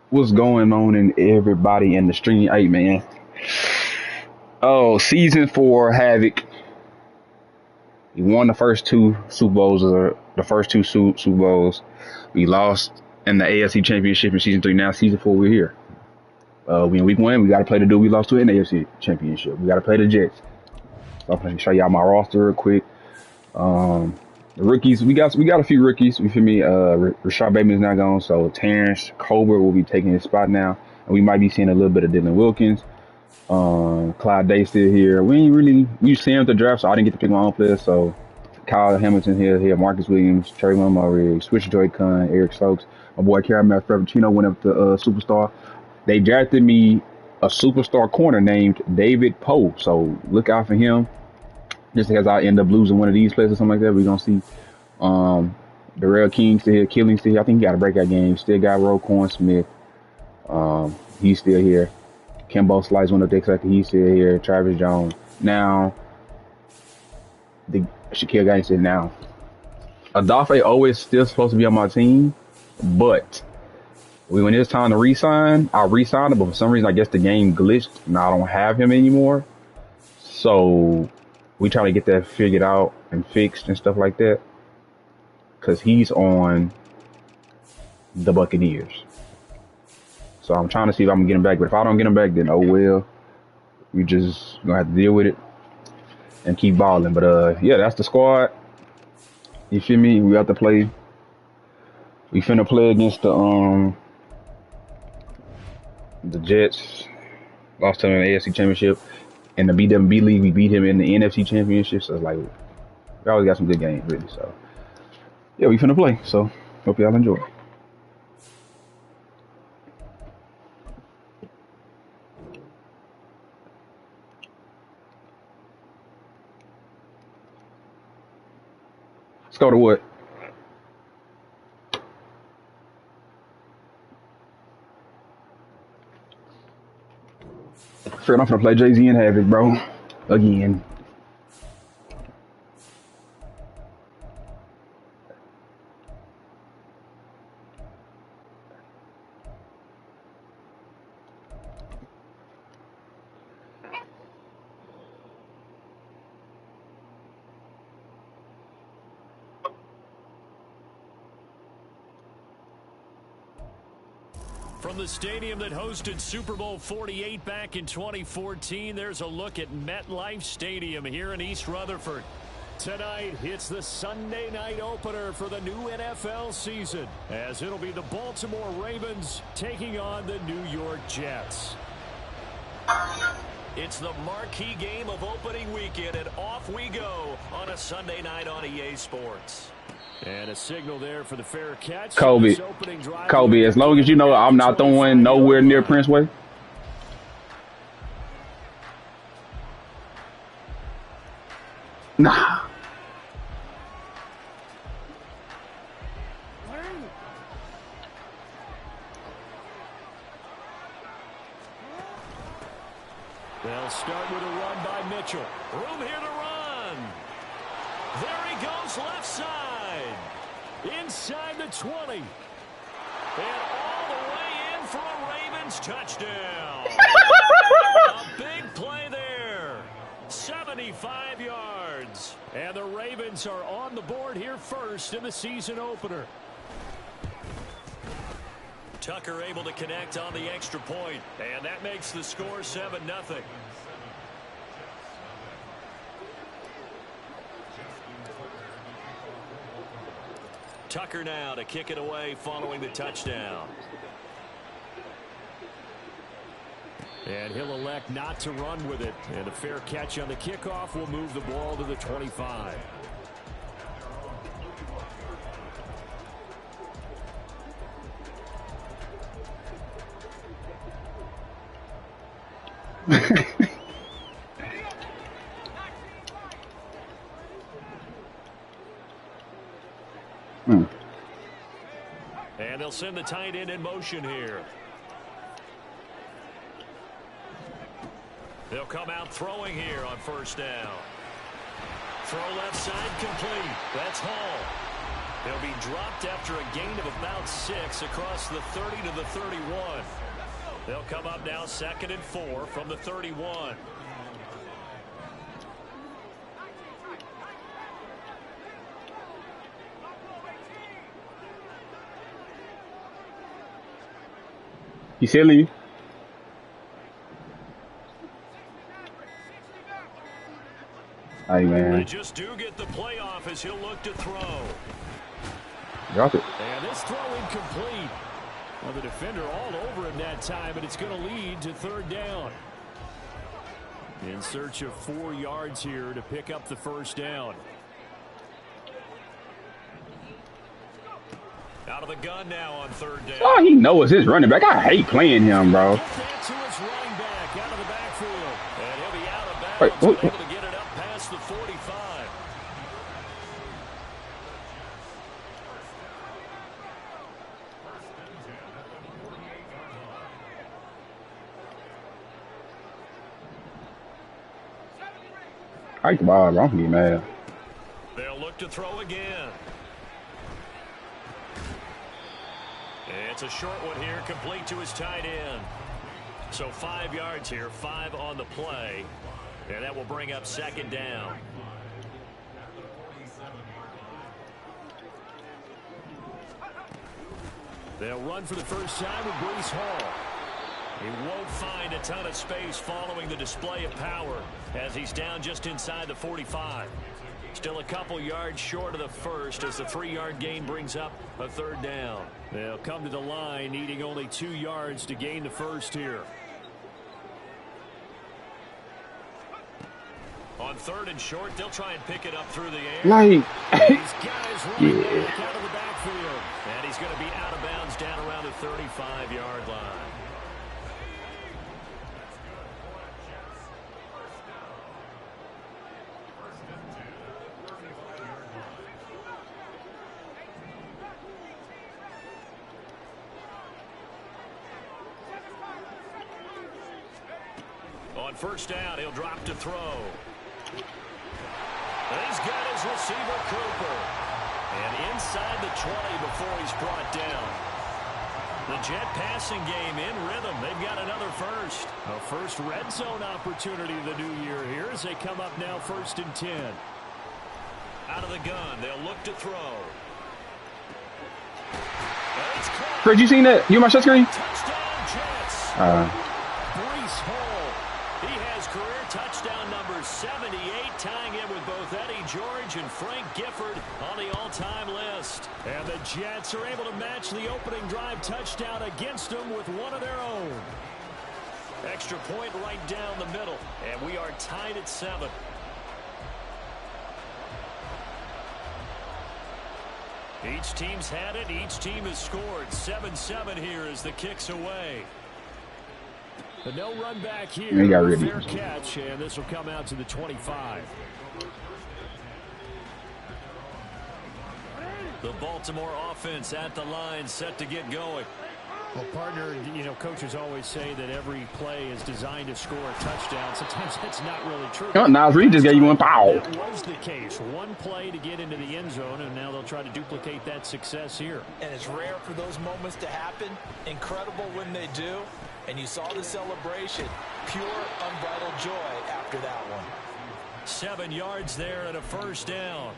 What's going on in everybody in the stream? Hey man. Oh, season 4 Havoc. We won the first two Super Bowls or the first two Super Bowls. We lost in the AFC Championship in season 3. Now season 4 we're here. We in week 1, we gotta play the dude we lost to in the AFC Championship. We gotta play the Jets. So I'm gonna show y'all my roster real quick. The rookies, we got a few rookies. You feel me? Rashad Bateman's not gone, so Terrence Colbert will be taking his spot now, and we might be seeing a little bit of Dylan Wilkins. Clyde Day still here. We see him at the draft, so I didn't get to pick my own players. So Kyle Hamilton here, Marcus Williams, Terry Montgomery, Switch Joy Khan, Eric Stokes, my boy Caramel Frappuccino went up to superstar. They drafted me a superstar corner named David Poe, so look out for him. Just because I end up losing one of these players or something like that, we're gonna see. Darrell King still here, Killing still here. I think he got a breakout game. Still got Roquan Smith. He's still here. Kimbo Slice went up there because he's still here. Travis Jones. Now, the Shaquille guy said now. Adafe always still supposed to be on my team, but when it's time to re-sign, I re-signed him, but for some reason, I guess the game glitched and I don't have him anymore. So we trying to get that figured out and fixed and stuff like that, because he's on the Buccaneers. So I'm trying to see if I'm gonna get him back. But if I don't get him back, then oh well. We just gonna have to deal with it and keep balling. But yeah, that's the squad. You feel me? We have to play. We finna play against the Jets. Lost to him in the AFC Championship. In the BWB League, we beat him in the NFC Championship. So it's like we always got some good games, really. So yeah, we finna play. So hope y'all enjoy. Let's go to what? Fred, I'm finna play Jay-Z and Havoc, bro. Again. From the stadium that hosted Super Bowl 48 back in 2014, there's a look at MetLife Stadium here in East Rutherford. Tonight, it's the Sunday night opener for the new NFL season, as it'll be the Baltimore Ravens taking on the New York Jets. It's the marquee game of opening weekend, and off we go on a Sunday night on EA Sports. And a signal there for the fair catch. Kobe, as long as you know I'm not throwing nowhere near Princeway. Nah. They'll start with a run by Mitchell. Room here to run. There he goes left side. Inside the 20. And all the way in for a Ravens touchdown. A big play there. 75 yards. And the Ravens are on the board here first in the season opener. Tucker able to connect on the extra point. And that makes the score 7-0. Tucker now to kick it away following the touchdown. And he'll elect not to run with it. And a fair catch on the kickoff will move the ball to the 25. And they'll send the tight end in motion here. They'll come out throwing here on first down. Throw left side complete. That's Hall. He'll be dropped after a gain of about 6 across the 30 to the 31. They'll come up now 2nd and 4 from the 31. You silly you? Hey, man. They just do get the playoff as he'll look to throw. Drop it. And this throw incomplete. Well, the defender all over him that time, but it's going to lead to 3rd down. In search of 4 yards here to pick up the 1st down. Out of the gun now on 3rd down. Oh, he knows his running back. I hate playing him, bro. Get that to his running back out of the backfield. And he'll be out of bounds, Wait, but able to get it up past the 45. I like the ball, bro. I'm gonna get mad. They'll look to throw again. It's a short one here, complete to his tight end. So 5 yards here, 5 on the play. And that will bring up 2nd down. They'll run for the first time with Breece Hall. He won't find a ton of space following the display of power as he's down just inside the 45. Still a couple yards short of the first as the 3-yard gain brings up a 3rd down. They'll come to the line needing only 2 yards to gain the first here. On 3rd and short, they'll try and pick it up through the air. Like, These guys running back out of the backfield. And he's going to be out of bounds down around the 35-yard line. On 1st down, he'll drop to throw. He's got his receiver, Cooper. And inside the 20 before he's brought down. The Jet passing game in rhythm. They've got another first. A first red zone opportunity of the new year here as they come up now 1st and 10. Out of the gun, they'll look to throw. Fred, you seen that? You on my shut screen? Touchdown, Jets. Breece Hall. He has career touchdown number 78, tying in with both Eddie George and Frank Gifford on the all-time list. And the Jets are able to match the opening drive touchdown against them with one of their own. Extra point right down the middle, and we are tied at 7. Each team's had it. Each team has scored. 7-7 here as the kick's away. But no run back here. Fair catch, and this will come out to the 25. The Baltimore offense at the line, set to get going. Well, partner, you know, coaches always say that every play is designed to score a touchdown. Sometimes that's not really true. Nas Reed just gave you one foul. That was the case. One play to get into the end zone, and now they'll try to duplicate that success here. And it's rare for those moments to happen. Incredible when they do. And you saw the celebration. Pure, unbridled joy after that one. 7 yards there and a first down.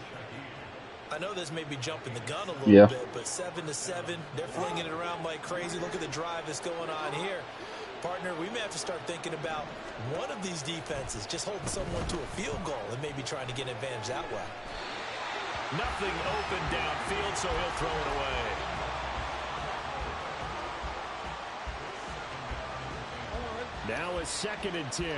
I know this may be jumping the gun a little bit, but 7-7, they're flinging it around like crazy. Look at the drive that's going on here. Partner, we may have to start thinking about one of these defenses just holding someone to a field goal and maybe trying to get an advantage that way. Nothing open downfield, so he'll throw it away. Now a 2nd and 10.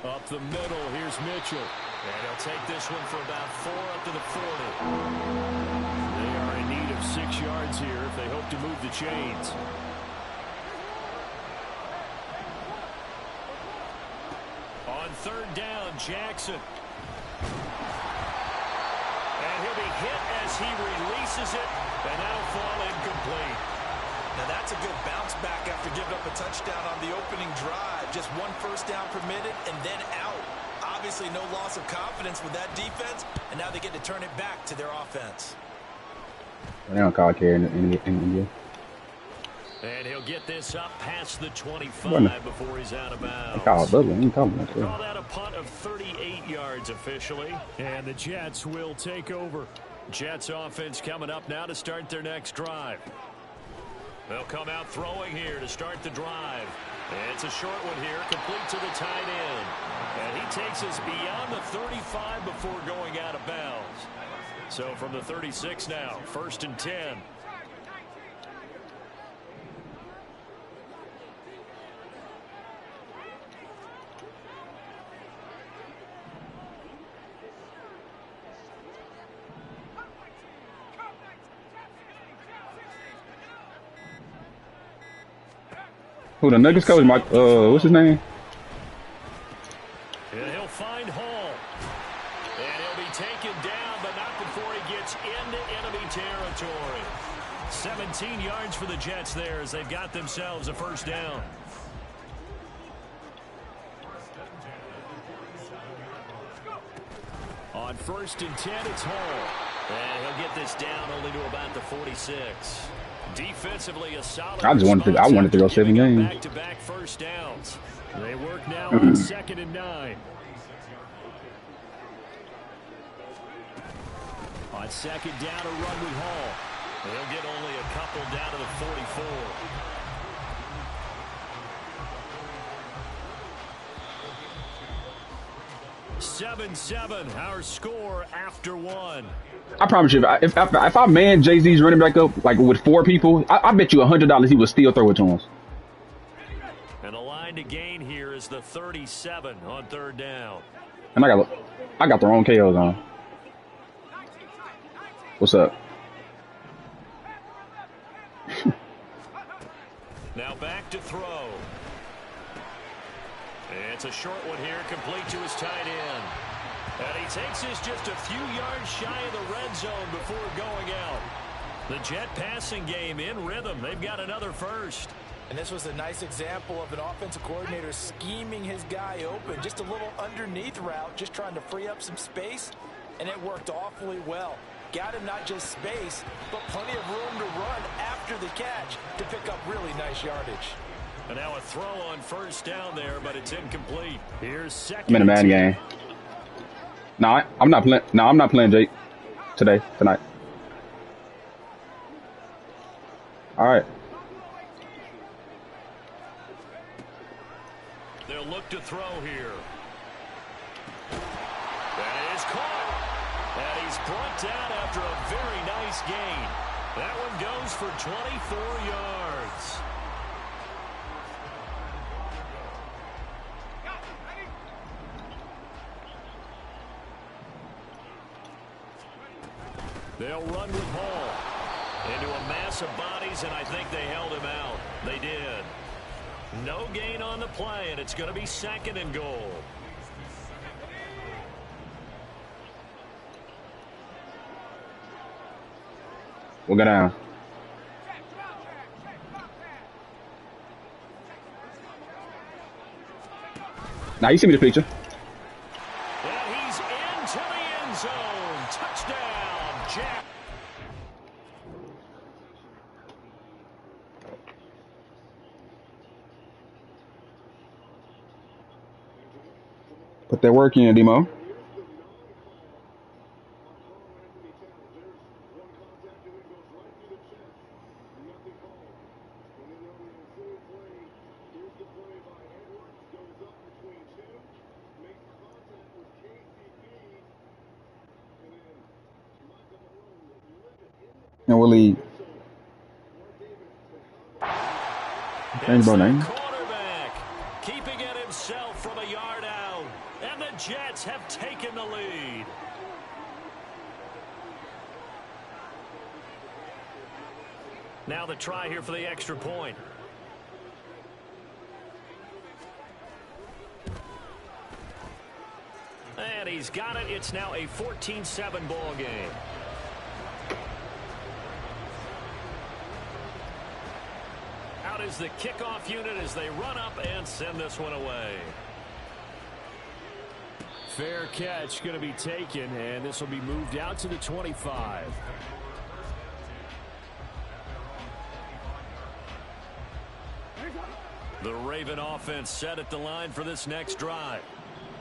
Up the middle, here's Mitchell. And he'll take this one for about 4 up to the 40. They are in need of 6 yards here if they hope to move the chains. On 3rd down, Jackson. And he'll be hit as he releases it, and that'll fall incomplete. Now that's a good bounce back after giving up a touchdown on the opening drive. Just one first down permitted and then out. Obviously, no loss of confidence with that defense, and now they get to turn it back to their offense. They don't call care in India. And he'll get this up past the 25 before he's out of bounds. Call that a punt of 38 yards officially. And the Jets will take over. Jets offense coming up now to start their next drive. They'll come out throwing here to start the drive. And it's a short one here, complete to the tight end. And he takes us beyond the 35 before going out of bounds. So from the 36 now, 1st and 10. Who the Nuggets coach? Mike, what's his name? And he'll find Hall. And he'll be taken down, but not before he gets into enemy territory. 17 yards for the Jets there as they've got themselves a first down. On 1st and 10, it's Hall. And he'll get this down only to about the 46. Defensively, a solid. I wanted to go 7 games. Back-to-back first downs. They work now on 2nd and 9. On 2nd down, a run with Hall. They'll get only a couple down to the 44. (7-7) our score after 1. I promise you, if I man Jay-Z's running back up like with 4 people, I bet you $100 he would still throw it to him. And the line to gain here is the 37 on 3rd down. And I got the wrong KOs on. What's up? Now back to throw. It's a short one here, complete to his tight end. And he takes this just a few yards shy of the red zone before going out. The Jet passing game in rhythm. They've got another first. And this was a nice example of an offensive coordinator scheming his guy open. Just a little underneath route, just trying to free up some space. And it worked awfully well. Got him not just space, but plenty of room to run after the catch to pick up really nice yardage. And now a throw on 1st down there, but it's incomplete. Here's 2nd. I'm in a Madden game. No, I'm not playing. No, I'm not playing Jake tonight. All right. They'll look to throw here. That is caught. And he's brought down after a very nice gain. That one goes for 24 yards. They'll run with Hall into a mass of bodies, and I think they held him out. They did. No gain on the play, and it's going to be 2nd and goal. We'll go down. Now you see me the picture. And he's into the end zone. Touchdown, Jack. Put that work in, Demo. And we'll leave. Thanks, bro. Name. Quarterback keeping it himself from a yard out. And the Jets have taken the lead. Now the try here for the extra point. And he's got it. It's now a 14-7 ball game. Out is the kickoff unit as they run up and send this one away. Fair catch going to be taken, and this will be moved out to the 25. The Raven offense set at the line for this next drive.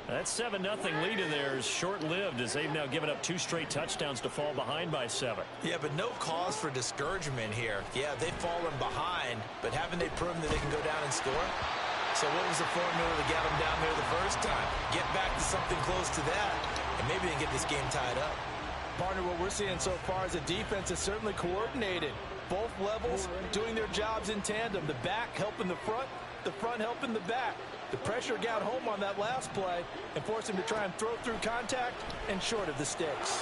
That 7-0 lead in there is short-lived as they've now given up 2 straight touchdowns to fall behind by 7. Yeah, but no cause for discouragement here. Yeah, they've fallen behind, but haven't they proven that they can go down and score? So what was the formula to get them down there the first time? Get back to something close to that, and maybe they can get this game tied up. Partner, what we're seeing so far is the defense is certainly coordinated. Both levels doing their jobs in tandem. The back helping the front helping the back. The pressure got home on that last play and forced him to try and throw through contact and short of the sticks.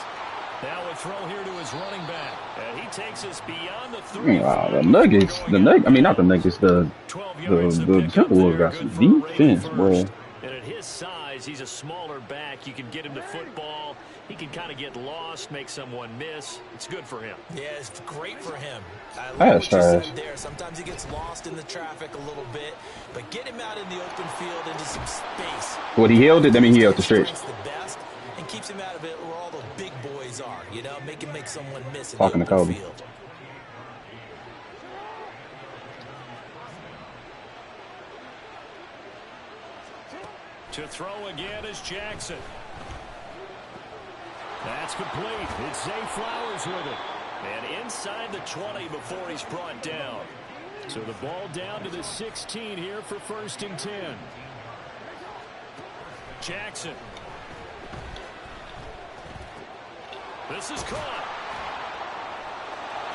Now a throw here to his running back. And he takes us beyond the 3. The Nuggets, I mean, not the Nuggets, the Timberwolves got some defense, bro. And at his size, he's a smaller back. You can get him to football. He can kind of get lost, make someone miss. It's good for him. Yeah, it's great for him. I love what you said there. Sometimes he gets lost in the traffic a little bit, but get him out in the open field into some space. What he held it, I mean, he held the stretch. The best and keeps him out of it where all the big boys are. You know, make him make someone miss in Talking the to open Kobe. field. To throw again is Jackson. That's complete. It's Zay Flowers with it. And inside the 20 before he's brought down. So the ball down to the 16 here for 1st and 10. Jackson. This is caught.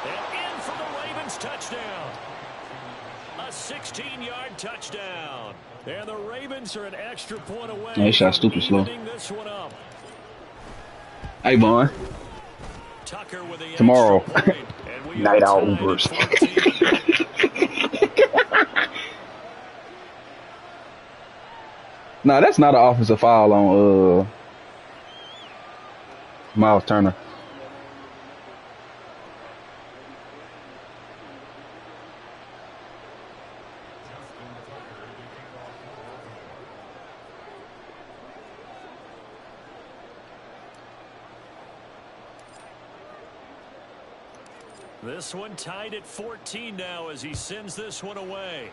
And in for the Ravens touchdown. A 16-yard touchdown. And the Ravens are an extra point away. They shot stupid slow. This one up. Hey, Vaughn. Tucker with the Tomorrow, and night out Ubers. Nah, that's not an offensive foul on Miles Turner. This one tied at 14 now as he sends this one away.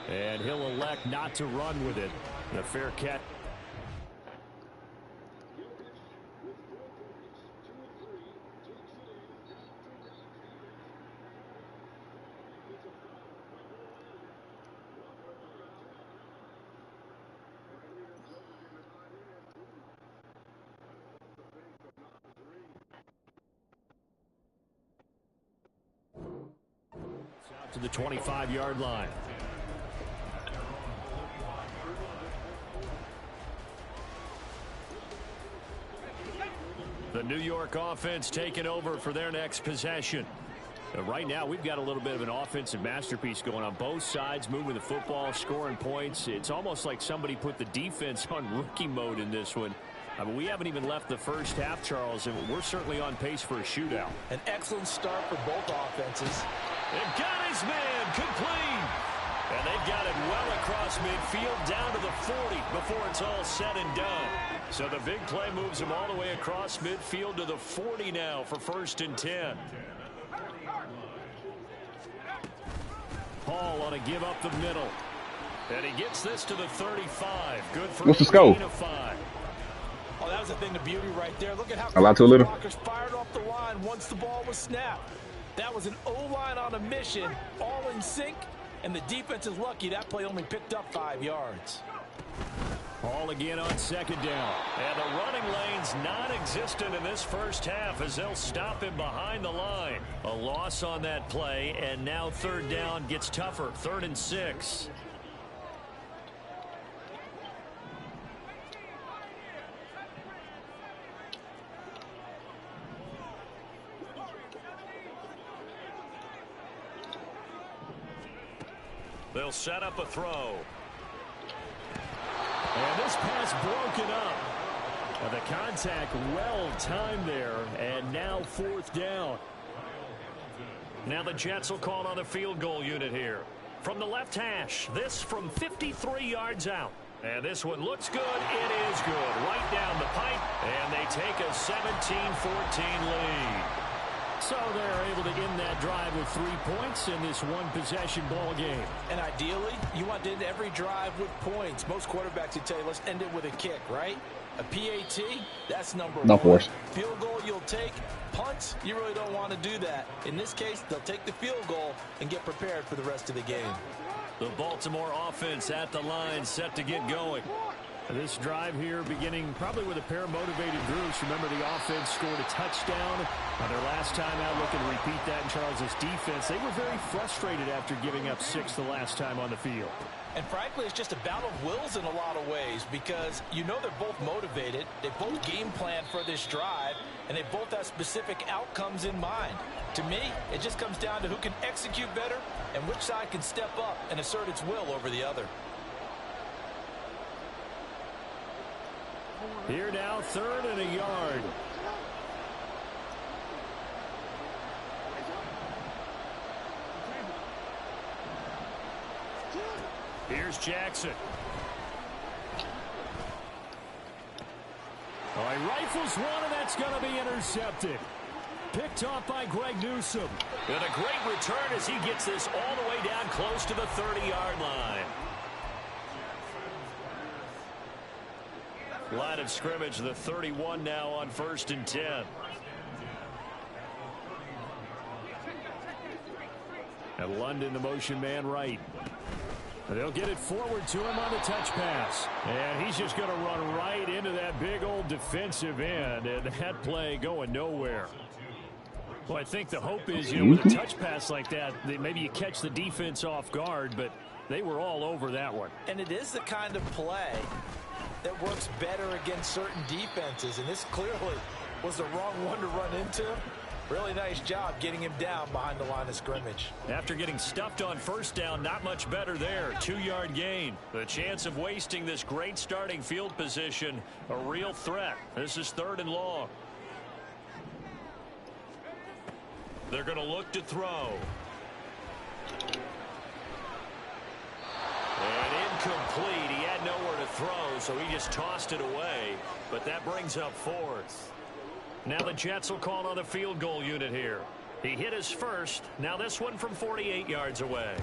And he'll elect not to run with it. The fair catch. Out to the 25-yard line. The New York offense taking over for their next possession. Right now, we've got a little bit of an offensive masterpiece going on both sides, moving the football, scoring points. It's almost like somebody put the defense on rookie mode in this one. I mean, we haven't even left the first half, Charles, and we're certainly on pace for a shootout. An excellent start for both offenses. And got his man complete. And they've got it well across midfield down to the 40 before it's all said and done. So the big play moves him all the way across midfield to the 40 now for 1st and 10. Paul on a give up the middle. And he gets this to the 35. Good for what's the score? Oh, that was a thing of beauty right there. Look at how a lot too little. Blockers fired off the line once the ball was snapped. That was an O-line on a mission, all in sync, and the defense is lucky that play only picked up 5 yards. Paul again on 2nd down. And the running lane's non-existent in this first half as they'll stop him behind the line. A loss on that play, and now 3rd down gets tougher. 3rd and 6. They'll set up a throw. And this pass broken up. And the contact well timed there. And now 4th down. Now the Jets will call on a field goal unit here. From the left hash, this from 53 yards out. And this one looks good. It is good. Right down the pipe. And they take a 17-14 lead. So they're able to end that drive with 3 points in this one-possession ball game. And ideally, you want to end every drive with points. Most quarterbacks would tell you, let's end it with a kick, right? A PAT, that's number No one. force. Field goal you'll take. Punts, you really don't want to do that. In this case, they'll take the field goal and get prepared for the rest of the game. The Baltimore offense at the line, set to get going. This drive here beginning probably with a pair of motivated groups. Remember, the offense scored a touchdown on their last time out. Looking to repeat that in Charles' defense. They were very frustrated after giving up 6 the last time on the field. And frankly, it's just a battle of wills in a lot of ways because you know they're both motivated. They both game plan for this drive, and they both have specific outcomes in mind. To me, it just comes down to who can execute better and which side can step up and assert its will over the other. Here now, 3rd and a yard. Here's Jackson. Oh, he rifles one, and that's going to be intercepted. Picked off by Greg Newsome. And a great return as he gets this all the way down close to the 30-yard line. Line of scrimmage, the 31 now on 1st and 10. And London, the motion man right. They'll get it forward to him on the touch pass. And he's just going to run right into that big old defensive end. And that play going nowhere. Well, I think the hope is, with a touch pass like that, maybe you catch the defense off guard, but they were all over that one. And it is the kind of play that works better against certain defenses. And this clearly was the wrong one to run into. Really nice job getting him down behind the line of scrimmage. After getting stuffed on 1st down, not much better there. 2-yard gain. The chance of wasting this great starting field position, a real threat. This is 3rd and long. They're going to look to throw. And incomplete. He had nowhere to throw, so he just tossed it away. But that brings up 4th. Now the Jets will call on the field goal unit here. He hit his first. Now this one from 48 yards away.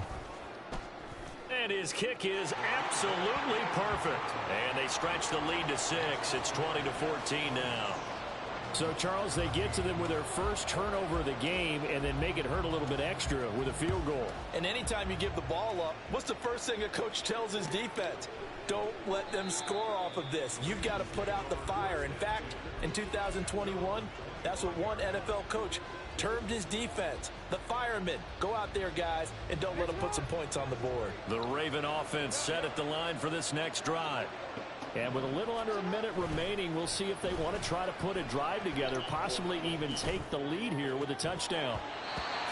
And his kick is absolutely perfect. And they stretch the lead to 6. It's 20-14 now. So, Charles, they get to them with their first turnover of the game and then make it hurt a little bit extra with a field goal. And anytime you give the ball up, what's the first thing a coach tells his defense? Don't let them score off of this. You've got to put out the fire. In fact, in 2021, that's what one NFL coach termed his defense. The firemen. Go out there, guys, and don't let them put some points on the board. The Raven offense set at the line for this next drive. And with a little under a minute remaining, we'll see if they want to try to put a drive together, possibly even take the lead here with a touchdown.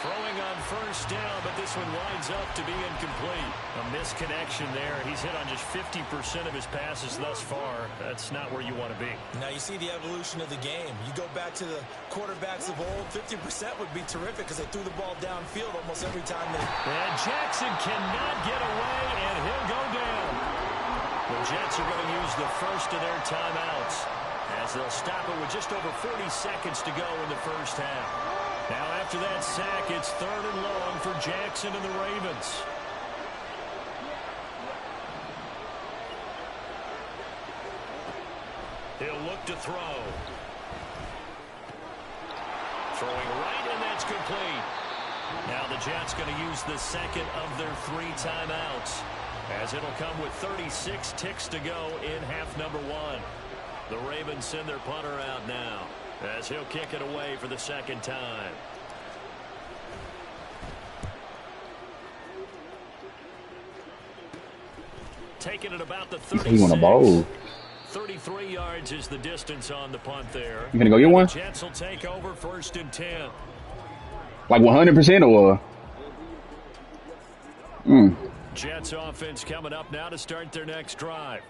Throwing on 1st down, but this one winds up to be incomplete. A misconnection there. He's hit on just 50% of his passes thus far. That's not where you want to be. Now you see the evolution of the game. You go back to the quarterbacks of old, 50% would be terrific because they threw the ball downfield almost every time they... And Jackson cannot get away, and he'll go down. The Jets are going to use the first of their timeouts as they'll stop it with just over 40 seconds to go in the first half. Now after that sack, it's 3rd and long for Jackson and the Ravens. He'll look to throw. Throwing right, and that's complete. Now the Jets going to use the second of their 3 timeouts, as it'll come with 36 ticks to go in half number 1. The Ravens send their punter out now, as he'll kick it away for the second time. Taking it about the 36. 33 yards is the distance on the punt there. You gonna go get one? The Jets will take over 1st and 10. Like 100% or? Jets offense coming up now to start their next drive.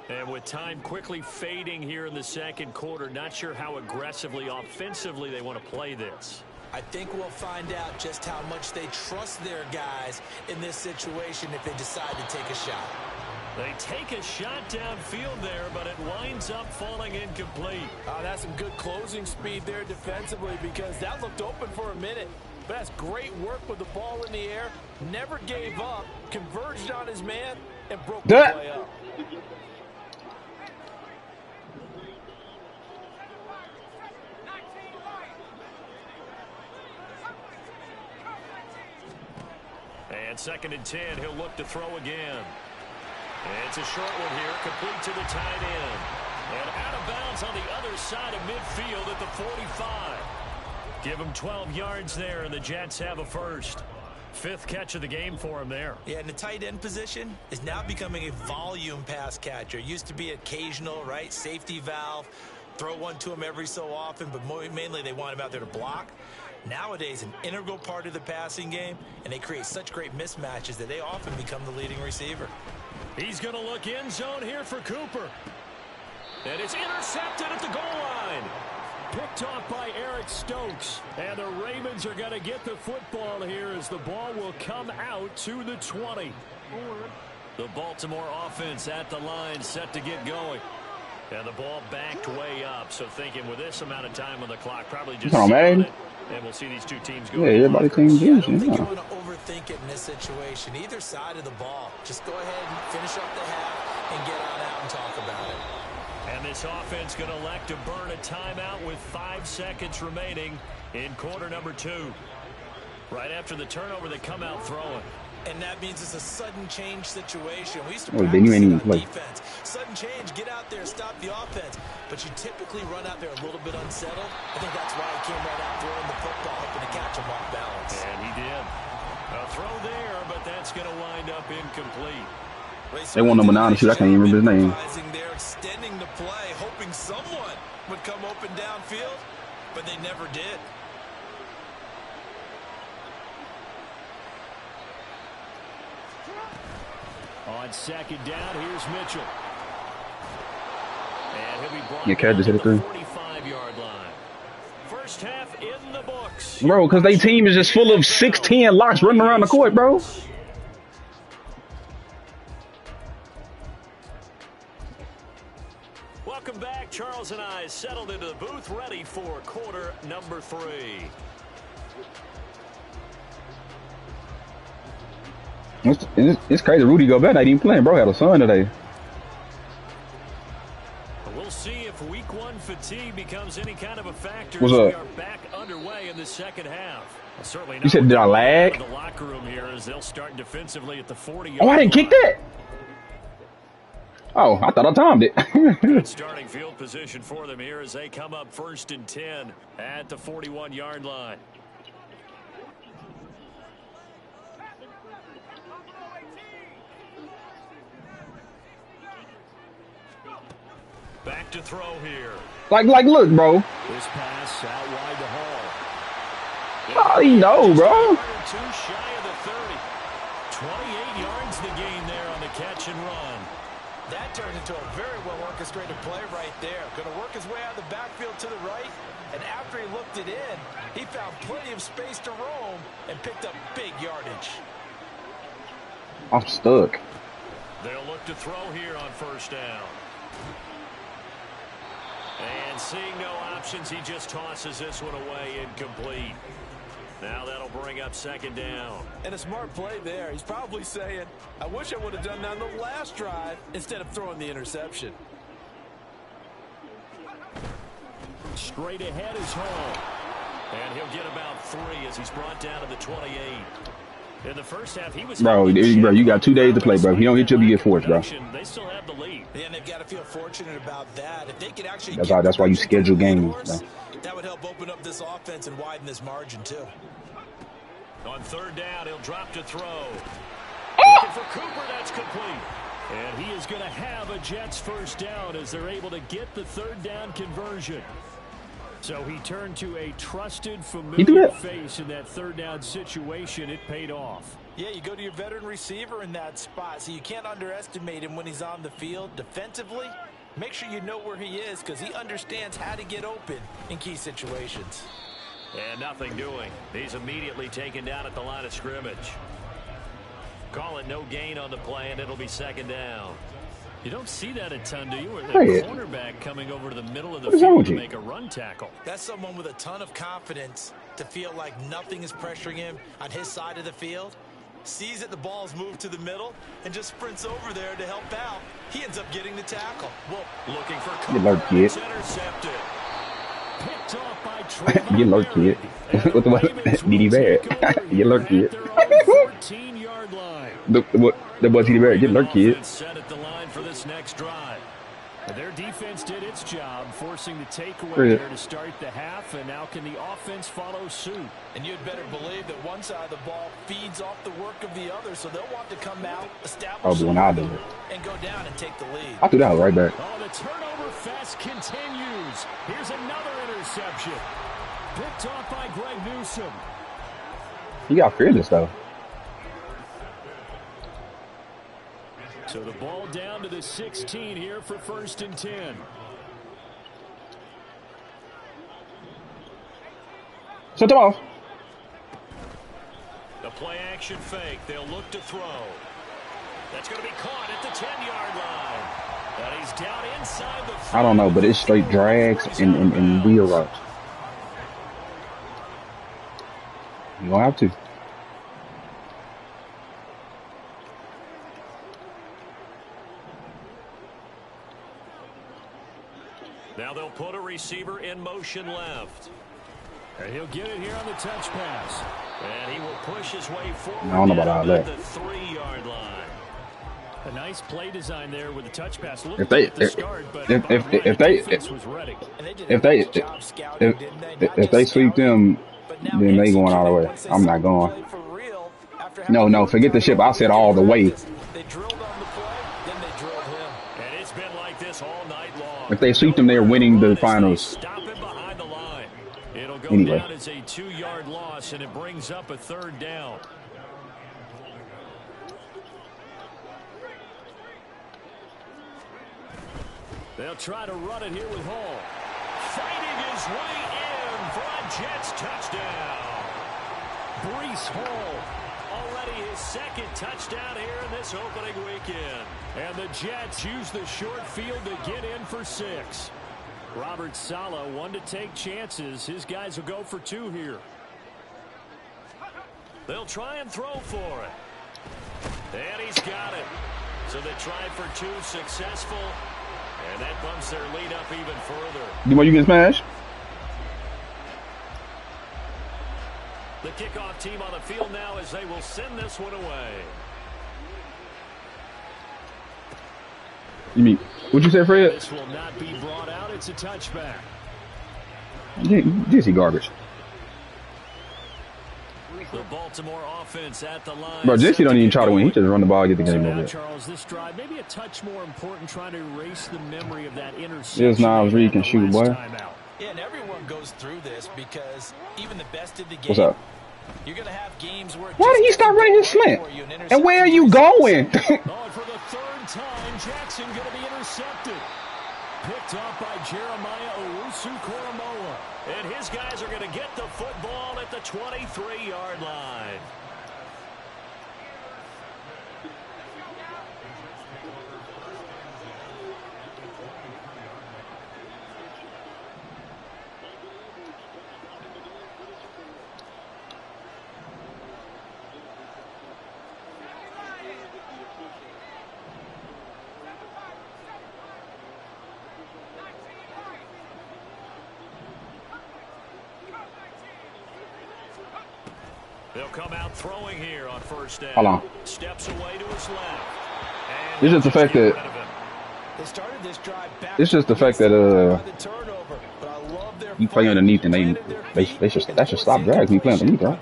And with time quickly fading here in the second quarter, not sure how aggressively, offensively they want to play this. I think we'll find out just how much they trust their guys in this situation if they decide to take a shot. They take a shot downfield there, but it winds up falling incomplete. That's some good closing speed there defensively because that looked open for a minute. But that's great work with the ball in the air. Never gave up, converged on his man, and broke the play up. And 2nd and 10, he'll look to throw again. It's a short one here, complete to the tight end. And out of bounds on the other side of midfield at the 45. Give him 12 yards there, and the Jets have a first. 5th catch of the game for him there. Yeah, and the tight end position is now becoming a volume pass catcher. Used to be occasional, right? Safety valve. Throw one to him every so often, but mainly they want him out there to block. Nowadays, an integral part of the passing game, and they create such great mismatches that they often become the leading receiver. He's going to look end zone here for Cooper. And it's intercepted at the goal line. Picked off by Eric Stokes. And the Ravens are going to get the football here as the ball will come out to the 20. The Baltimore offense at the line set to get going. And the ball backed way up. So thinking with this amount of time on the clock, probably just man. And we'll see these two teams go. Yeah, everybody teams I don't think you want to overthink it in this situation. Either side of the ball. Just go ahead and finish up the half and get on out and talk about it. And this offense going to elect to burn a timeout with 5 seconds remaining in quarter number 2. Right after the turnover, they come out throwing. And that means it's a sudden change situation. We used to then you ain't even play. defense. Sudden change, get out there, stop the offense. But you typically run out there a little bit unsettled. I think that's why he came right out throwing the football, hoping to catch him off balance. And he did. A throw there, but that's going to wind up incomplete. They want number 9 to shoot. I can't even remember his name. They're extending the play, hoping someone would come open downfield, but they never did. On 2nd down, here's Mitchell. And he'll be brought Yeah, just hit it through. 45-yard line. First half in the books. Bro, because they team is just full of 6'10" locks running around the court, bro. Welcome back. Charles and I settled into the booth, ready for quarter number 3. It's crazy. Rudy Gobert ain't even playing, bro. Had a son today. We'll see if week 1 fatigue becomes any kind of a factor. What's as up? We are back underway in the second half. Well, certainly You said, did I lag? the locker room here as they'll start defensively at the 40. Oh, I didn't kick that. Oh, I thought I timed it. Good starting field position for them here as they come up 1st and 10 at the 41-yard line. Back to throw here. like, look, bro. This pass out wide to Hall. How do you know, bro? Too shy of the 30. 28 yards the gain there on the catch and run. That turned into a very well-orchestrated play right there. Going to work his way out of the backfield to the right, and after he looked it in, he found plenty of space to roam and picked up big yardage. I'm stuck. They'll look to throw here on 1st down. And seeing no options, he just tosses this one away incomplete. Now that'll bring up 2nd down. And a smart play there. He's probably saying, I wish I would have done that on the last drive instead of throwing the interception. Straight ahead is Hall. And he'll get about 3 as he's brought down to the 28. In the first half, he was... Bro, you got 2 days to play, bro. If you don't hit, you'll be get forced, bro. They still have the lead. Yeah, and they've got to feel fortunate about that. If they could actually... That's why you schedule games, bro. That would help open up this offense and widen this margin, too. On 3rd down, he'll drop to throw. Looking for Cooper, that's complete. And he is going to have a Jets 1st down as they're able to get the 3rd down conversion. So he turned to a trusted, familiar face in that 3rd down situation. It paid off. Yeah, you go to your veteran receiver in that spot, so you can't underestimate him when he's on the field. Defensively, make sure you know where he is because he understands how to get open in key situations. And nothing doing. He's immediately taken down at the line of scrimmage. call it no gain on the play, and it'll be second down. You don't see that a ton, do you? Or the cornerback coming over to the middle of the field to make a run tackle. That's someone with a ton of confidence to feel like nothing is pressuring him on his side of the field. Sees that the ball's moved to the middle and just sprints over there to help out. He ends up getting the tackle. Well, looking for coverage. Intercepted. Picked off by Trevor. You lurk, kid. What the D.D. Barrett? You lurk, kid. 14-yard line. The boy D.D. Barrett, you lurk, kid. Set at the line for this next drive. Their defense did its job, forcing the takeaway there to start the half, and now can the offense follow suit? And you'd better believe that one side of the ball feeds off the work of the other, so they'll want to come out, establish and go down and take the lead. I threw that right back. Oh, the turnover fest continues. Here's another interception. Picked off by Greg Newsome. He got fearless, though. So the ball down to the 16 here for 1st and 10. Shut them off. The play action fake. They'll look to throw. That's going to be caught at the 10-yard line. And he's down inside the. I don't know, but it's straight drags and wheel routes. You don't have to. Now they'll put a receiver in motion left. And he'll get it here on the touch pass. And he will push his way forward. I don't know about all that. The 3-yard line. A nice play design there with the touch pass. If they sweep them, then they going all the way. I'm not going. No, forget the ship. I said all the way. They drilled on the play, then they drilled him. And it's been like this all night long. If they sweep them, they're winning the finals. Stop him behind the line. It'll go Anyway. down as a 2-yard loss, and it brings up a 3rd down. They'll try to run it here with Hall. Fighting his way in for a Jets touchdown. Breece Hall, already his 2nd touchdown here in this opening weekend. And the Jets use the short field to get in for 6. Robert Saleh, one to take chances. His guys will go for 2 here. They'll try and throw for it. And he's got it. So they try for 2, successful. And that bumps their lead up even further. You want you get smashed? The kickoff team on the field now as they will send this one away. You mean what you say, Fred? This will not be brought out. It's a touchback. Jesse garbage. The Baltimore offense at the line. Bro, Jesse don't even try to win. He just run the ball and get the game over. Charles, this drive maybe a touch more important, trying to erase the memory of that interception. Yes, Niles Reed can shoot, boy. Yeah, and everyone goes through this because even the best of the game. What's up? You're going to have games where. Why did he start running his slant? And where are you going? For the 3rd time, Jackson going to be intercepted. Picked off by Jeremiah Owusu-Koramoah. And his guys are going to get the football at the 23-yard line. They'll come out throwing here on 1st down. Hold on. Steps away to his left. It's just the fact that you play underneath and they should stop drags when you play underneath, right?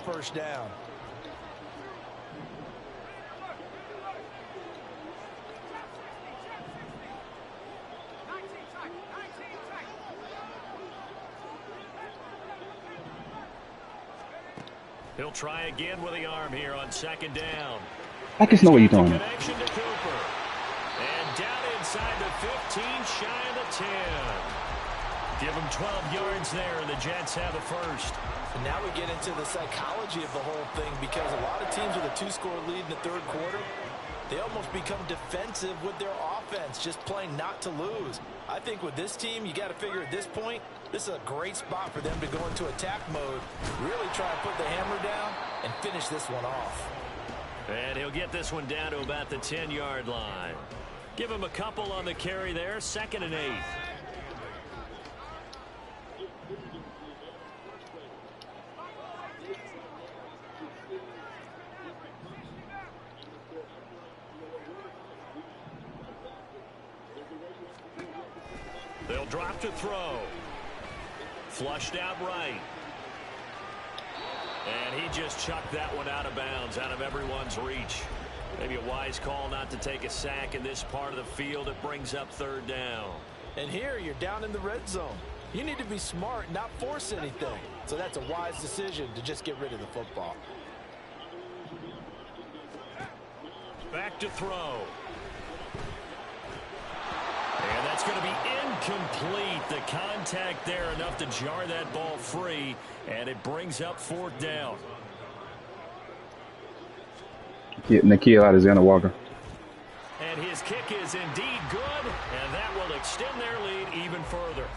He'll try again with the arm here on 2nd down. I just know what you're doing. Connection to Cooper. And down inside the 15, shy of the 10. Give them 12 yards there, and the Jets have a first. And now we get into the psychology of the whole thing, because a lot of teams with a 2-score lead in the third quarter, they almost become defensive with their offense, just playing not to lose. I think with this team, you got to figure at this point, this is a great spot for them to go into attack mode, really try and put the hammer down and finish this one off. And he'll get this one down to about the 10-yard line. Give him a couple on the carry there, 2nd and 8. They'll drop to throw. Flushed out right. And he just chucked that one out of bounds, out of everyone's reach. Maybe a wise call not to take a sack in this part of the field. It brings up 3rd down. And here you're down in the red zone. You need to be smart, not force anything. So that's a wise decision to just get rid of the football. Back to throw. And that's going to be incomplete. The contact there enough to jar that ball free, and it brings up 4th down. Getting the kill out of Xander Walker. And his kick is indeed good, and that will extend their lead even further.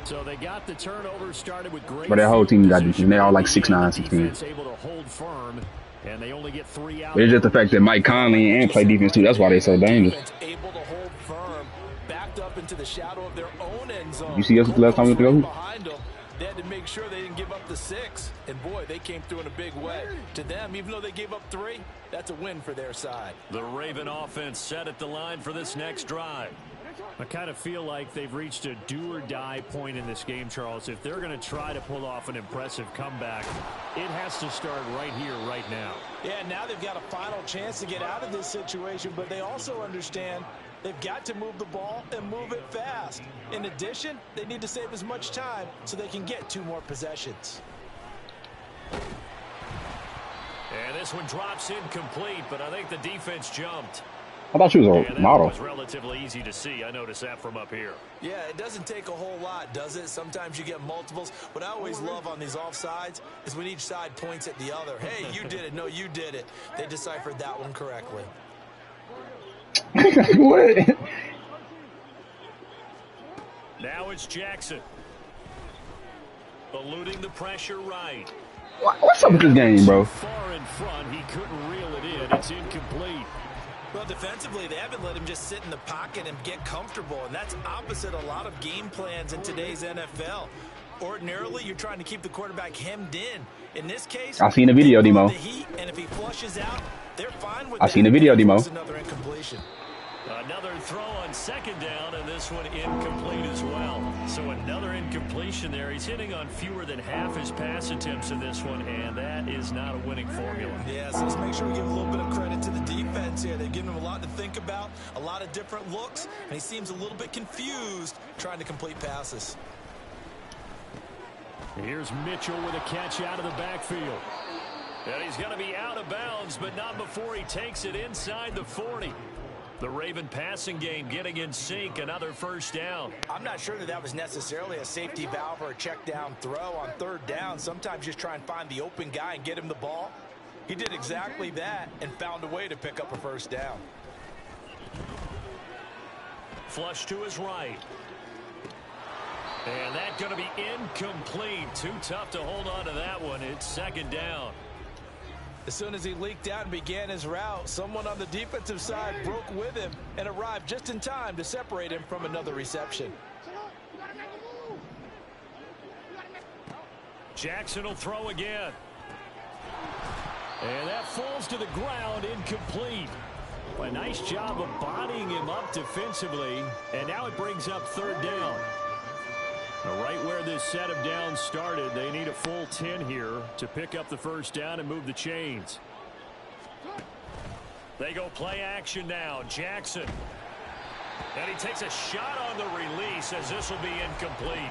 So they got the turnover started with great. But that whole team got, and they're all like 6'9", 6'10". Able to hold firm, and they only get 3 out. It's just the fact that Mike Conley and play defense too. That's why they're so dangerous. Able to hold firm, backed up into the shadow of their own end zone. You see us the last time we went to go? Behind them, they had to make sure they didn't give up the 6. And boy, they came through in a big way. To them, even though they gave up 3, that's a win for their side. The Raven offense set at the line for this next drive. I kind of feel like they've reached a do-or-die point in this game, Charles. If they're going to try to pull off an impressive comeback, it has to start right here, right now. Yeah, now they've got a final chance to get out of this situation, but they also understand they've got to move the ball and move it fast. In addition, they need to save as much time so they can get 2 more possessions. And this one drops incomplete, but I think the defense jumped. I thought she was a model. It was relatively easy to see. I noticed that from up here. Yeah, it doesn't take a whole lot, does it? Sometimes you get multiples. What I always love on these offsides is when each side points at the other. Hey, you did it. No, you did it. They deciphered that one correctly. What? Now it's Jackson. Eluding the pressure right. What's up with this game, bro? Far in front, he couldn't reel it in. It's incomplete. Well, defensively, they haven't let him just sit in the pocket and get comfortable, and that's opposite a lot of game plans in today's NFL. Ordinarily, you're trying to keep the quarterback hemmed in. In this case, I seen the video, Demo. The heat, and if he flushes out, they're fine with I seen the video, Demo. Another incompletion. Another throw on 2nd down, and this one incomplete as well. So another incompletion there. He's hitting on fewer than half his pass attempts in this one, and that is not a winning formula. Yeah, so let's make sure we give a little bit of credit to the defense here. They've given him a lot to think about, a lot of different looks, and he seems a little bit confused trying to complete passes. Here's Mitchell with a catch out of the backfield. And he's going to be out of bounds, but not before he takes it inside the 40. The Raven passing game getting in sync, another 1st down. I'm not sure that was necessarily a safety valve or a check down throw on 3rd down. Sometimes just try and find the open guy and get him the ball. He did exactly that and found a way to pick up a 1st down. Flush to his right. And that's going to be incomplete. Too tough to hold on to that one. It's 2nd down. As soon as he leaked out and began his route, someone on the defensive side broke with him and arrived just in time to separate him from another reception. Jackson will throw again. And that falls to the ground, incomplete. A nice job of bodying him up defensively, and now it brings up 3rd down. Right where this set of downs started, they need a full 10 here to pick up the 1st down and move the chains. They go play action now. Jackson. And he takes a shot on the release as this will be incomplete.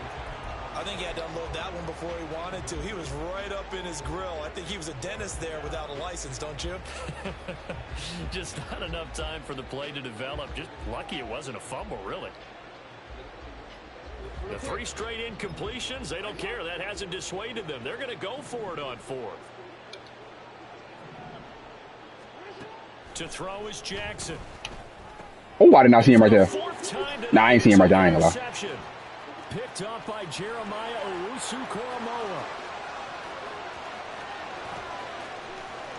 I think he had to unload that one before he wanted to. He was right up in his grill. I think he was a dentist there without a license, don't you? Just not enough time for the play to develop. Just lucky it wasn't a fumble, really. The 3 straight incompletions, they don't care. That hasn't dissuaded them. They're going to go for it on 4th. To throw is Jackson. Oh, I did not see him right there. Nah, I ain't seen him right there. I ain't gonna lie. Picked up by Jeremiah Owusu-Koramoah.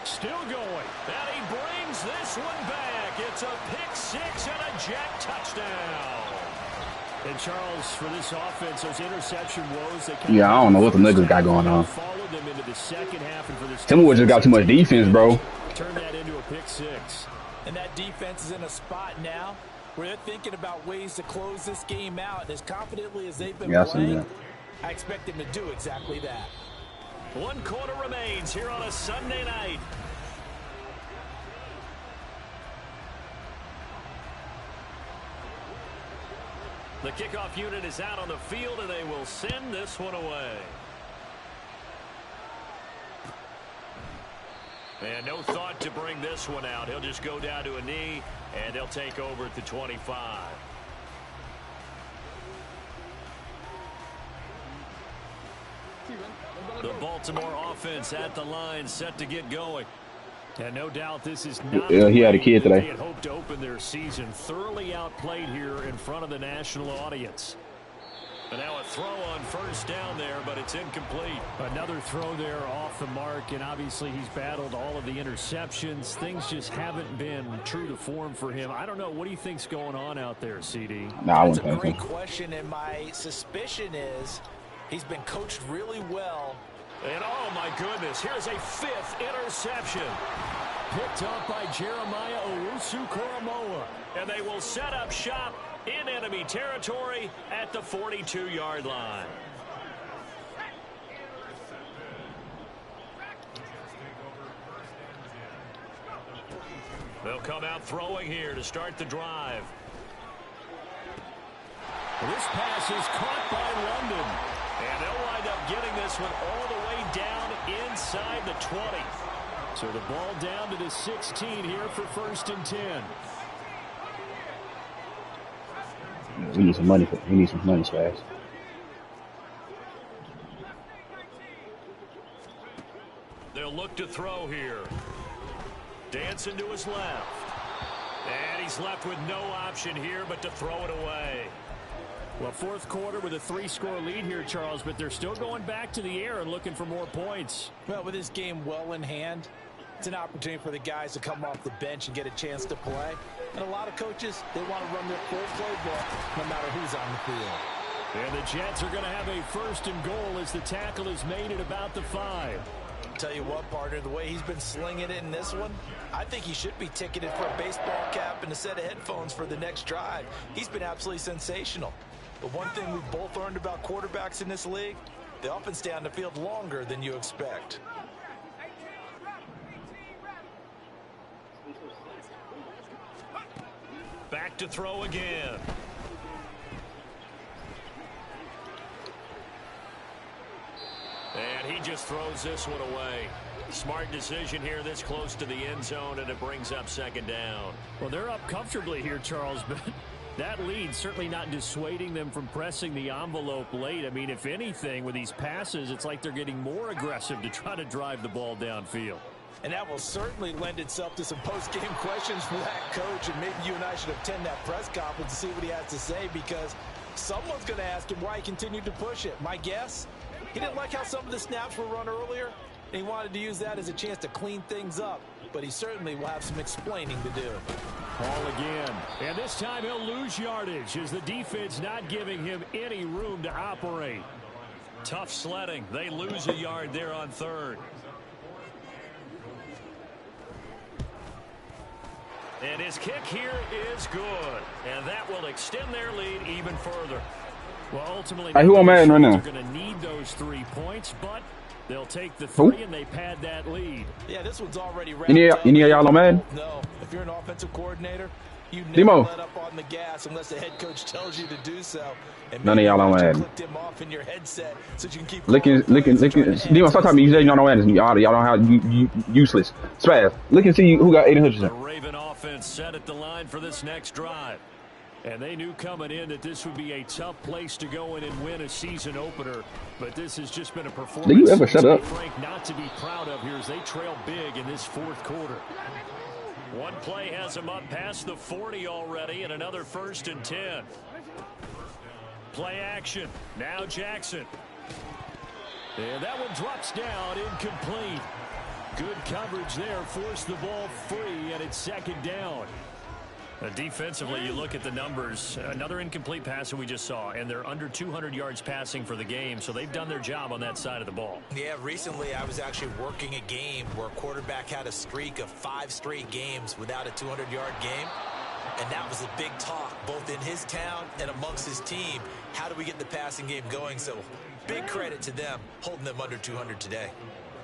Still going. And he brings this one back. It's a pick 6 and a jack touchdown. And Charles, for this offense, those interception woes, they kind I don't know what the niggas got going on. Followed them into the second half, and for this Timberwolves just got too much defense, bro. Turn that into a pick 6. And that defense is in a spot now where they're thinking about ways to close this game out. And as confidently as they've been playing, I expect them to do exactly that. 1 quarter remains here on a Sunday night. The kickoff unit is out on the field, and they will send this one away. And no thought to bring this one out. He'll just go down to a knee, and they'll take over at the 25. The Baltimore offense at the line, set to get going. And no doubt this is not he had a kid today. They had hoped to open their season. Thoroughly outplayed here in front of the national audience. And now a throw on first down there, but it's incomplete. Another throw there off the mark, and obviously he's battled all of the interceptions. Things just haven't been true to form for him. I don't know. What do you think's going on out there, CD? That's a great question, and my suspicion is he's been coached really well. And oh my goodness, here's a 5th interception. Picked up by Jeremiah Owusu-Koramoah. And they will set up shop in enemy territory at the 42-yard line. They'll come out throwing here to start the drive. This pass is caught by London. And they'll wind up getting this one all the way down inside the 20. So the ball down to the 16 here for 1st and 10. We need some money. We need some money fast. They'll look to throw here. Dancing to his left. And he's left with no option here but to throw it away. Well, 4th quarter with a 3-score lead here, Charles, but they're still going back to the air and looking for more points. Well, with this game well in hand, it's an opportunity for the guys to come off the bench and get a chance to play. And a lot of coaches, they want to run their full playbook no matter who's on the field. And the Jets are going to have a 1st and goal as the tackle is made at about the 5. Tell you what, partner, the way he's been slinging it in this one, I think he should be ticketed for a baseball cap and a set of headphones for the next drive. He's been absolutely sensational. But one thing we've both learned about quarterbacks in this league, they often stay on the field longer than you expect. Back to throw again. And he just throws this one away. Smart decision here this close to the end zone, and it brings up 2nd down. Well, they're up comfortably here, Charles, but that lead certainly not dissuading them from pressing the envelope late. I mean, if anything, with these passes, it's like they're getting more aggressive to try to drive the ball downfield. And that will certainly lend itself to some post-game questions for that coach, and maybe you and I should attend that press conference to see what he has to say, because someone's going to ask him why he continued to push it. My guess, he didn't like how some of the snaps were run earlier, and he wanted to use that as a chance to clean things up. But he certainly will have some explaining to do. Ball again. And this time he'll lose yardage as the defense not giving him any room to operate. Tough sledding. They lose a yard there on 3rd. And his kick here is good. And that will extend their lead even further. Well, ultimately, who am I in right now? They're going to need those 3 points, but they'll take the 3 and they pad that lead. Yeah, this one's already wrapped up. You need y'all on Madden? No. If you're an offensive coordinator, you never Demo. let up on the gas unless the head coach tells you to do so. And none of y'all on Madden. Clicked him off in your headset so you can keep licking. Demo, stop talking to me. You said you don't know Madden. Y'all don't have you useless. Spaz. Look and see who got 800. The Raven offense set at the line for this next drive. And they knew coming in that this would be a tough place to go in and win a season opener. But this has just been a performance. Do you ever shut up? Frank, not to be proud of here as they trail big in this fourth quarter. One play has them up past the 40 already, and another 1st and 10. Play action. Now Jackson. And that one drops down, incomplete. Good coverage there, forced the ball free, and it's 2nd down. Defensively, you look at the numbers. Another incomplete pass that we just saw, and they're under 200 yards passing for the game, so they've done their job on that side of the ball. Yeah, recently I was actually working a game where a quarterback had a streak of 5 straight games without a 200-yard game, and that was a big talk, both in his town and amongst his team. How do we get the passing game going? So big credit to them, holding them under 200 today.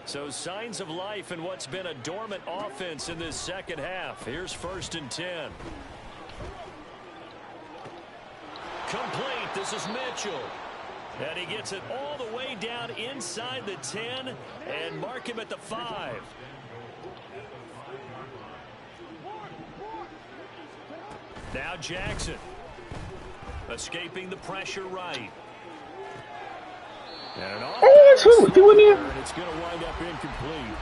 So signs of life in what's been a dormant offense in this second half. Here's 1st and 10. Complete. This is Mitchell. And he gets it all the way down inside the 10 and mark him at the 5. Now Jackson. Escaping the pressure right. And it's going to wind up incomplete.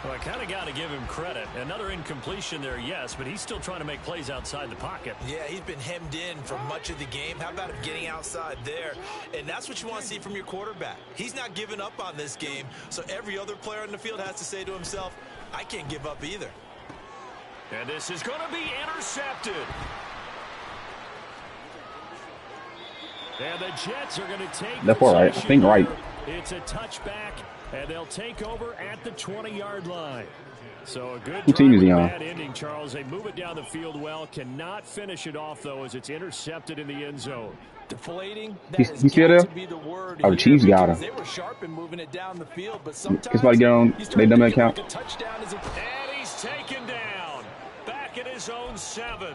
Well, I kind of got to give him credit. Another incompletion there, yes, but he's still trying to make plays outside the pocket. Yeah, he's been hemmed in for much of the game. How about him getting outside there? And that's what you want to see from your quarterback. He's not giving up on this game, so every other player on the field has to say to himself, I can't give up either. And this is going to be intercepted. And the Jets are going to take left or right? I think right. It's a touchback, and they'll take over at the 20-yard line. So a good Who team is he on? bad ending, Charles. They move it down the field well. Cannot finish it off, though, as it's intercepted in the end zone. Deflating. He's still there? Oh, the Chiefs got him. They were sharp in moving it down the field, but sometimes somebody get on they dumb account. Like a touchdown is a... And he's taken down. Back at his own 7.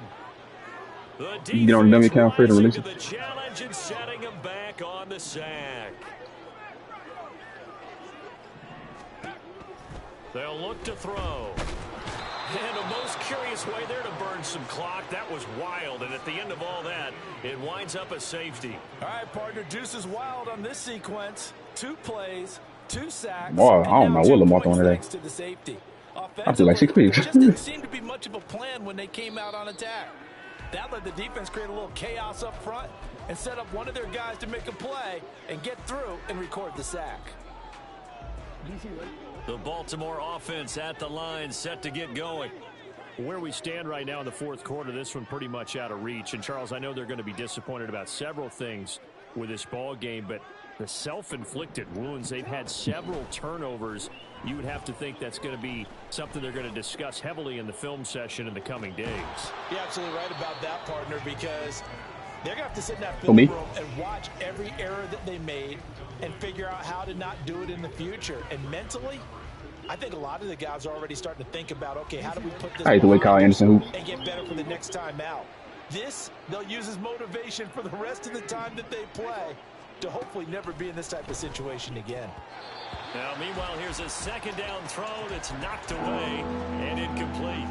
You get on the dummy account for the release. The challenge and setting him back on the sack. They'll look to throw. And a most curious way there to burn some clock. That was wild, and at the end of all that, it winds up a safety. All right, partner, deuce is wild on this sequence. 2 plays, 2 sacks. Boy, I don't know what Lamar throwing today. To the safety. I feel like 6 picks. Just didn't seem to be much of a plan when they came out on attack. That let the defense create a little chaos up front and set up one of their guys to make a play and get through and record the sack. The Baltimore offense at the line, set to get going. Where we stand right now in the fourth quarter, this one pretty much out of reach. And, Charles, I know they're going to be disappointed about several things with this ball game, but the self-inflicted wounds, they've had several turnovers. You would have to think that's going to be something they're going to discuss heavily in the film session in the coming days. You're absolutely right about that, partner, because they're going to have to sit in that film room and watch every error that they made and figure out how to not do it in the future. And mentally, I think a lot of the guys are already starting to think about, okay, how do we put this and get better for the next time out. This, they'll use as motivation for the rest of the time that they play to hopefully never be in this type of situation again. Now, meanwhile, here's a 2nd down throw that's knocked away and incomplete.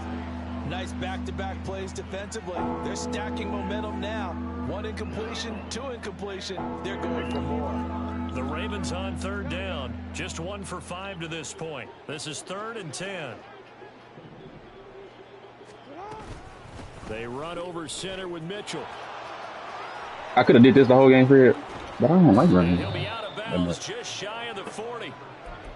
Nice back-to-back plays defensively. They're stacking momentum now. 1 incompletion, 2 incompletion. They're going for more. The Ravens on 3rd down. Just 1 for 5 to this point. This is 3rd and 10. They run over center with Mitchell. I could have did this the whole game for it, but I don't like running. He'll be out of bounds just shy of the 40.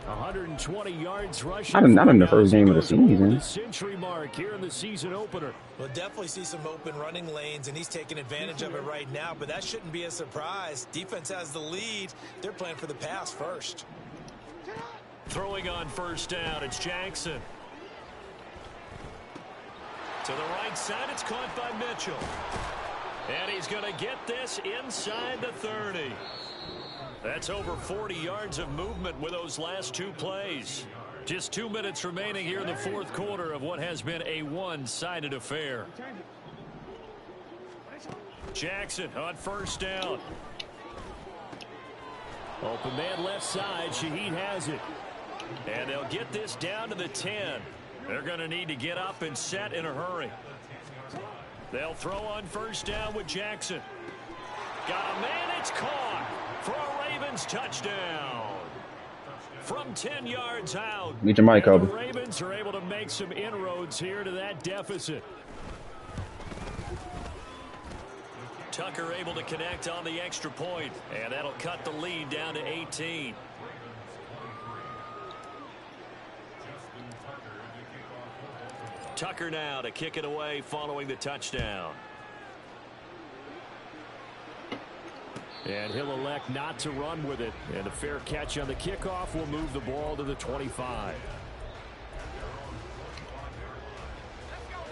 120 yards rushing. Not in the first game of the season. Century mark here in the season opener. We'll definitely see some open running lanes, and he's taking advantage of it right now, but that shouldn't be a surprise. Defense has the lead. They're playing for the pass first. Throwing on 1st down, it's Jackson. To the right side, it's caught by Mitchell. And he's going to get this inside the 30. That's over 40 yards of movement with those last 2 plays. Just 2 minutes remaining here in the fourth quarter of what has been a one-sided affair. Jackson on 1st down. Open man left side. Shaheed has it. And they'll get this down to the 10. They're going to need to get up and set in a hurry. They'll throw on first down with Jackson. Got a man, it's caught for a Ravens touchdown. From 10 yards out. Get your mic, Kobe. The Ravens are able to make some inroads here to that deficit. Tucker able to connect on the extra point, and that'll cut the lead down to 18. Tucker now to kick it away following the touchdown. And he'll elect not to run with it. And a fair catch on the kickoff will move the ball to the 25.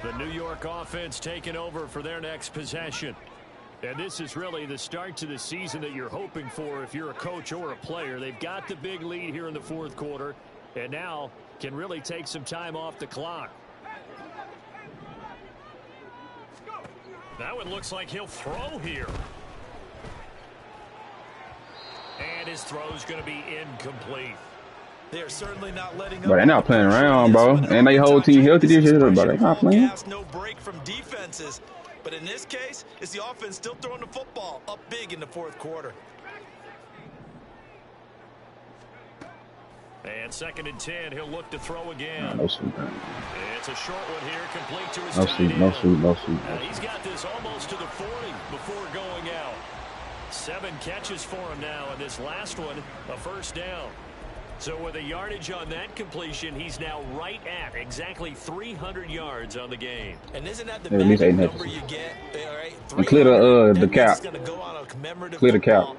The New York offense taking over for their next possession. And this is really the start to the season that you're hoping for if you're a coach or a player. They've got the big lead here in the fourth quarter, and now can really take some time off the clock. That one looks like he'll throw here. And his throw's going to be incomplete. They're certainly not letting up. But they're not playing around, bro. And they whole team healthy this year, but they're not playing. No break from defenses. But in this case, it's the offense still throwing the football up big in the fourth quarter. And 2nd and 10, he'll look to throw again. No sweep. It's a short one here, complete to his No tight sweep, end. no sweep, no sweep. He's got this almost to the 40 before going out. 7 catches for him now, and this last one, a first down. So with a yardage on that completion, he's now right at exactly 300 yards on the game. And isn't that the magic number you get? Right? And clear the cap. Clear the cap.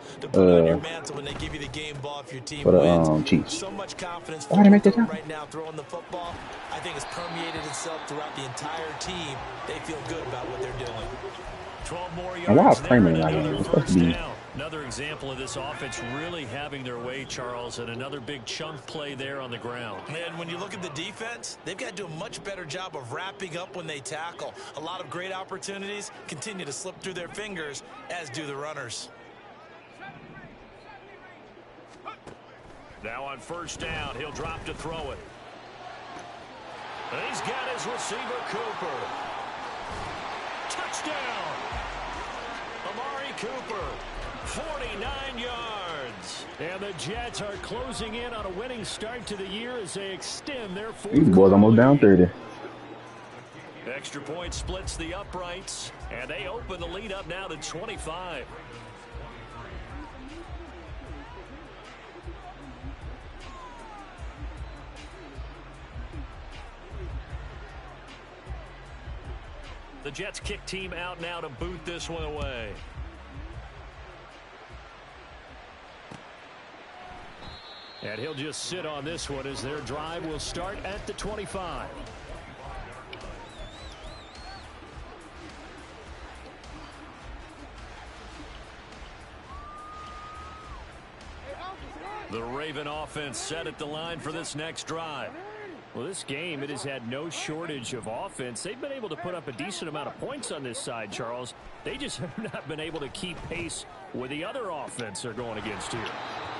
When they give you the game ball if your team For the wins. Chiefs. So much confidence Why did they make that right now throwing the football. I think it's permeated itself throughout the entire team. They feel good about what they're doing. 12 more yards. And why is Kramer like that? It's supposed to be. Another example of this offense really having their way, Charles, and another big chunk play there on the ground. And when you look at the defense, they've got to do a much better job of wrapping up when they tackle. A lot of great opportunities continue to slip through their fingers, as do the runners. Now on first down, he'll drop to throw it. And he's got his receiver, Cooper. Touchdown! Amari Cooper. 49 yards. And the Jets are closing in on a winning start to the year as they extend their fourth. These boys almost down 30. Extra point splits the uprights, and they open the lead up now to 25. The Jets kick team out now to boot this one away. And he'll just sit on this one as their drive will start at the 25. The Raven offense set at the line for this next drive. Well, this game, it has had no shortage of offense. They've been able to put up a decent amount of points on this side, Charles. They just have not been able to keep pace with the other offense they're going against here.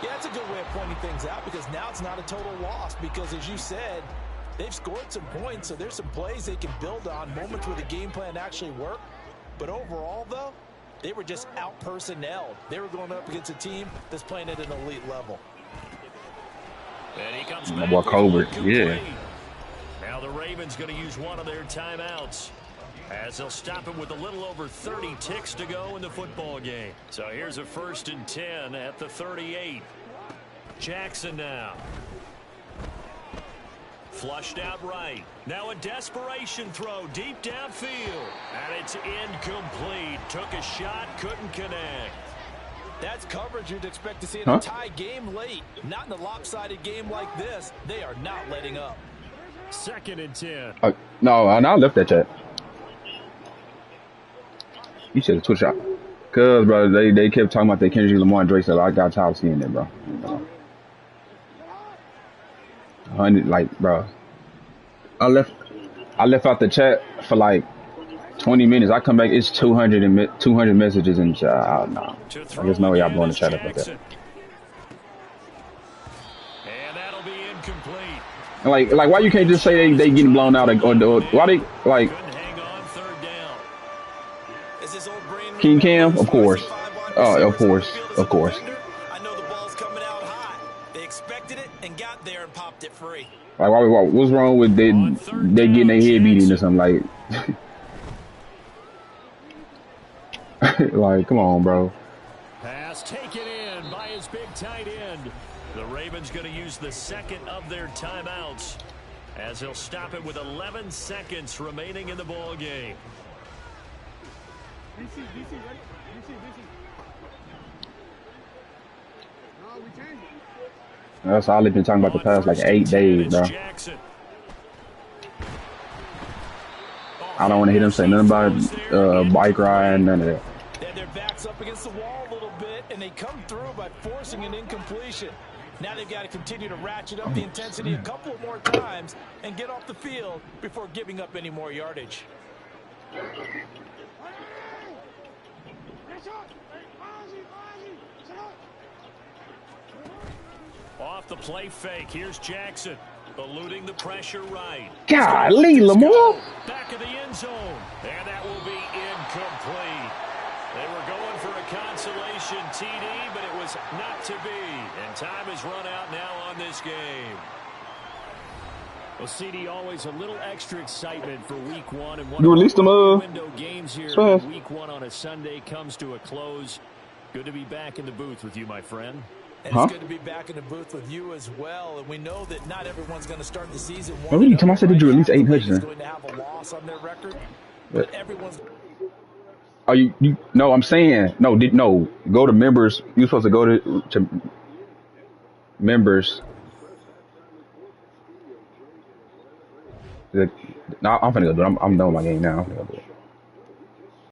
Yeah, that's a good way of pointing things out because now it's not a total loss because, as you said, they've scored some points, so there's some plays they can build on, moments where the game plan actually worked. But overall, though, they were just out-personnelled. They were going up against a team that's playing at an elite level. And he comes My back boy with Colbert, one yeah. complete. Now the Ravens going to use one of their timeouts as they'll stop him with a little over 30 ticks to go in the football game. So here's a 1st and 10 at the 38. Jackson now. Flushed out right. Now a desperation throw deep downfield. And it's incomplete. Took a shot, couldn't connect. That's coverage you'd expect to see in a tie game late. Not in a lopsided game like this. They are not letting up. 2nd and 10. No, I left that chat. You should have switched out. Cause, bro, they kept talking about that Kendrick Lamar and Drake, so I got tired of seeing that, bro. 100, like, bro. I left out the chat for like 20 minutes. I come back, it's 200 messages in the chat. No. I guess no way y'all blowing the chat up like that. And that'll be incomplete. Like, why you can't just say they getting blown out or why they like? Couldn't hang on 3rd down. King Cam, of course. Oh, of course, of course. I know the ball's coming out hot. They expected it and got there and popped it free. Like, what's wrong with they getting their head beaten or something like? Like, come on, bro. Pass taken in by his big tight end. The Ravens going to use the second of their timeouts as he'll stop it with 11 seconds remaining in the ball game. That's all they've been talking about the past like 8 days, bro. I don't want to hear them say nothing about bike ride, none of that. And their backs up against the wall a little bit, and they come through by forcing an incompletion. Now they've got to continue to ratchet up the intensity a couple more times and get off the field before giving up any more yardage. Off the play fake, here's Jackson, eluding the pressure right. Golly, Lamar. Back of the end zone, and that will be incomplete. They were going for a consolation TD, but it was not to be. And time is run out now on this game. Well, CD, always a little extra excitement for Week 1, and one You of released them, window games here. Week 1 on a Sunday comes to a close. Good to be back in the booth with you, my friend. And it's good to be back in the booth with you as well. And we know that not everyone's going to start the season. What did you tell me? I said, did you release 8 touchdowns? Going to have a loss on their record, but everyone's. Oh, you no, I'm saying no. Go to members. You're supposed to go to members. No, I'm finna go do it. I'm done with my game now. I'm finna go do it.